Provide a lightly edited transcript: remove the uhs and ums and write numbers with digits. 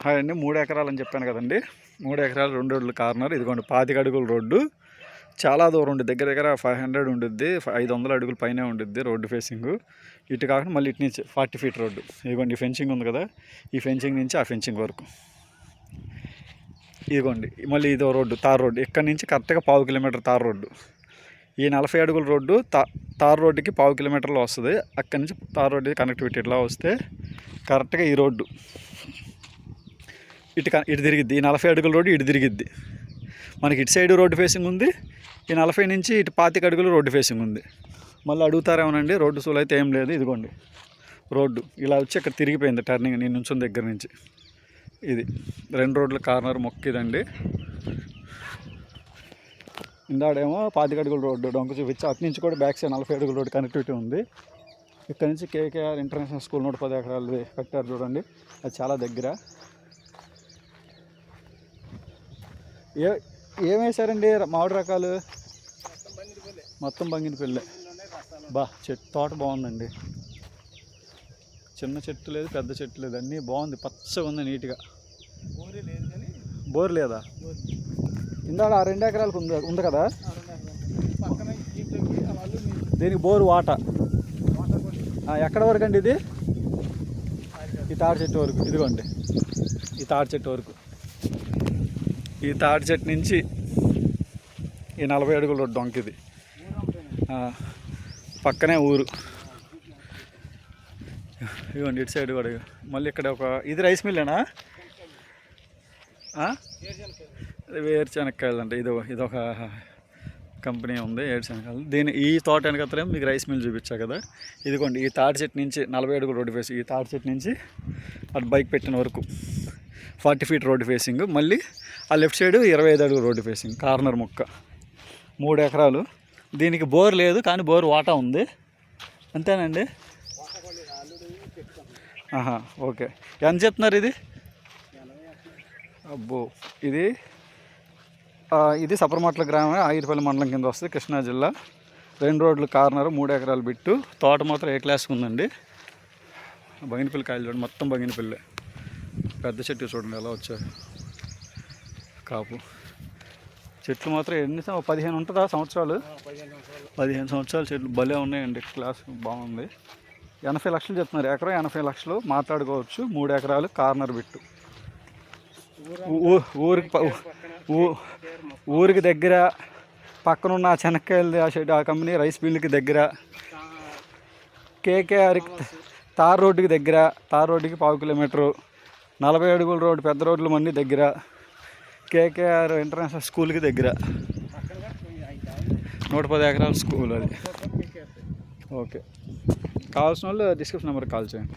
Hi అండి. 3 ఎకరాలు అని చెప్పాను కదండి. 3 ఎకరాలు 2 రోడ్లు కార్నర్. ఇదిగోండి 25 అడుగుల రోడ్డు. చాలా దూరం ఉండి దగ్గర దగ్గర 500 ఉండిద్ది, 500 అడుగుల పైనే ఉండిద్ది రోడ్డు ఫేసింగ్. ఇటు కాకుండా మళ్ళీ ఇటు నుంచి 40 ఫీట్ రోడ్డు. ఇదిగోండి ఫెన్సింగ్ ఉంది కదా, ఈ ఫెన్సింగ్ నుంచి ఆ ఫెన్సింగ్ వరకు. ఇదిగోండి మళ్ళీ ఇదో రోడ్డు, తార్ రోడ్డు. ఇక్కడ నుంచి కరెక్ట్గా 1/2 కిలోమీటర్ తార్ రోడ్డు. ఈ 40 అడుగుల రోడ్డు తార్ రోడ్డుకి 1/2 కిలోమీటర్లో వస్తుంది. అక్కడి నుంచి తార్ రోడ్డు కనెక్టివిటీ ఇట్లా వస్తే కరెక్ట్గా ఈ రోడ్డు ఇటు తిరిగిద్ది. ఈ 40 అడుగుల రోడ్డు ఇటు తిరిగిద్ది. మనకి ఇటు సైడ్ రోడ్డు ఫేసింగ్ ఉంది, ఈ 40 నుంచి ఇటు 25 అడుగులు రోడ్డు ఫేసింగ్ ఉంది. మళ్ళీ అడుగుతారేమోనండి, రోడ్డు సూలు అయితే ఏం లేదు. ఇదిగోండి రోడ్డు ఇలా వచ్చి ఇక్కడ తిరిగిపోయింది టర్నింగ్ నేను నుంచున్న దగ్గర నుంచి. ఇది 2 రోడ్ల కార్నర్ మొక్క ఇదండి. ఇందాడేమో 25 అడుగుల రోడ్డు డొంక చూపించి అటు నుంచి కూడా బ్యాక్ సైడ్ 40 అడుగుల రోడ్డు కనెక్టివిటీ ఉంది. ఇక్కడ నుంచి కేకేఆర్ ఇంటర్నేషనల్ స్కూల్ 110 ఎకరాలు కట్టారు చూడండి, అది చాలా దగ్గర. ఏమేశారండి మామిడి రకాలు? మొత్తం బంగినపల్లి. తోట బాగుందండి. చిన్న చెట్టు లేదు, పెద్ద చెట్టు లేదు, అన్నీ బాగుంది, పచ్చగా ఉంది నీట్గా. బోర్ లేదా? ఇందాక 2 ఎకరాలకు ఉంది కదా, దీనికి బోరు వాట ఎక్కడ వరకు అండి? ఇది ఈ తాడి చెట్టు వరకు. ఇదిగోండి ఈ తాడి చెట్టు వరకు. ఈ తాడి చెట్టు నుంచి ఈ 40 అడుగుల రోడ్డు డొంకిది. పక్కనే ఊరు. ఇవ్వండి ఇటు సైడ్ కూడా. మళ్ళీ ఇక్కడ ఒక ఇది రైస్ మిల్లేనా? వేరుశనక్కాయలు అంటే ఇదొక కంపెనీ ఉంది ఏడుశనకాయలు. ఈ తోట వెనకతలేమో మీకు రైస్ మిల్ చూపించా కదా. ఇదిగోండి ఈ తాడి చెట్టు నుంచి 40 అడుగుల రోడ్డు ఫేసింగ్. ఈ తాడి చెట్టు నుంచి అటు బైక్ పెట్టిన వరకు 40 ఫీట్ రోడ్డు ఫేసింగ్. మళ్ళీ ఆ లెఫ్ట్ సైడ్ 25 అడుగుల రోడ్డు ఫేసింగ్. కార్నర్ మొక్క 3 ఎకరాలు. దీనికి బోర్ లేదు కానీ బోర్ వాటా ఉంది. అంతేనండి. ఓకే. ఎంత చెప్తున్నారు ఇది? అబ్బో, ఇది సపరమట్ల గ్రామం, ఆగిరిపల్లి మండలం కింద వస్తుంది, కృష్ణా జిల్లా. 2 రోడ్లు కార్నర్, 3 ఎకరాలు బిట్టు. తోట మాత్రం ఏ క్లాస్కి ఉందండి. బంగినపల్లి కాయలు చూడండి, మొత్తం బంగినపల్లి. పెద్ద చెట్టు చూడండి ఎలా వచ్చాయి కాపు. చెట్లు మాత్రం ఎన్ని 15 ఉంటుందా సంవత్సరాలు? 15 సంవత్సరాలు చెట్లు భలే ఉన్నాయండి. క్లాస్ బాగుంది. 80 లక్షలు చెప్తున్నారు ఎకరం. 80 లక్షలు మాట్లాడుకోవచ్చు. 3 ఎకరాలు కార్నర్ బిట్టు. ఊరికి దగ్గర, పక్కనున్న చెనక్కాయలు ఆ కంపెనీ రైస్ మిల్లుకి దగ్గర, కేకేఆర్ తార్ రోడ్డుకి దగ్గర, తార్ రోడ్డుకి 1/2 కిలోమీటరు, 40 అడుగుల రోడ్డు పెద్ద రోడ్లు మన్నీ దగ్గర, కేకేఆర్ ఇంటర్నేషనల్ స్కూల్కి దగ్గర. 110 ఎకరాల స్కూల్ అది. ఓకే, కావాల్సిన వాళ్ళు డిస్క్రిప్షన్ నెంబర్కి కాల్ చేయండి.